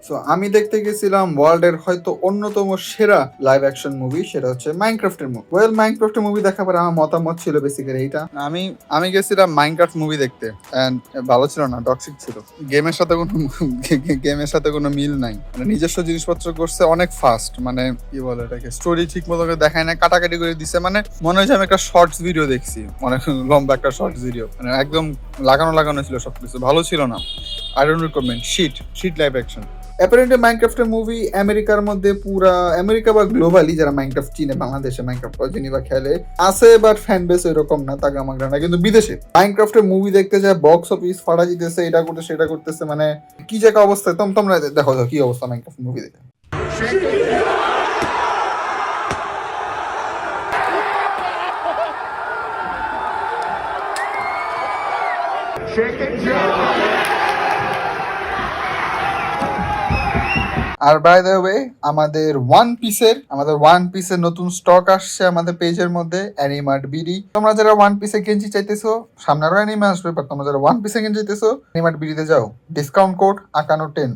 So আমি দেখতে গেছিলাম ওয়ার্ল্ডের হয়তো অন্যতম সেরা লাইভ অ্যাকশন মুভি, সেটা হচ্ছে মাইনক্রাফটের মুভি। মাইনক্রাফটের মুভি দেখার পর আমার মতামত ছিল বেসিক্যালি এইটা, আমি আমি গেছিলাম মাইনক্রাফট মুভি দেখতে, এন্ড ভালো ছিল না, টক্সিক ছিল। গেমের সাথে কোনো গেমের সাথে কোনো মিল নাই, মানে নিজস্ব জিনিসপত্র করছে অনেক ফাস্ট, মানে কি বলে এটাকে, স্টোরি ঠিক মতো করে দেখায় না, কাটাকাটি করে দিছে, মানে মনে হচ্ছে আমি একটা শর্টস ভিডিও দেখছি, অনেক লম্বা একটা শর্টস ভিডিও, মানে একদম লাগানো লাগানো ছিল সবকিছু, ভালো ছিল না। I don't recommend, shit live action. Apparently মাইনক্রাফটের মুভি আমেরিকার মধ্যে পুরা আমেরিকা বা গ্লোবালি যারা মাইনক্রাফট চিনে, বাংলাদেশে মাইনক্রাফট চিনি বা খেলে আছে, বাট ফ্যান বেস এরকম না, তাগা মাগরা না। কিন্তু বিদেশে মাইনক্রাফটের মুভি দেখতে যায়, বক্স অফিস ফাটা জিতেছে, এটা করতেছে সেটা করতেছে, মানে কি জায়গা অবস্থা। তোমরা দেখো কি অবস্থা মাইনক্রাফট মুভি দেখে। আর বাই দ্য ওয়ে, আমাদের ওয়ান পিসের নতুন স্টক আসছে আমাদের পেজের মধ্যে, অ্যানিমার্ট বিডি। তোমরা যারা ওয়ান পিসে গেঞ্জি চাইতেছো, সামনে আরো অ্যানিমে আসবে, বাট তোমরা যারা ওয়ান পিসে গেঞ্জি চাইতেছো, অ্যানিমার্ট বিডিতে যাও, ডিসকাউন্ট কোড আকানো 10।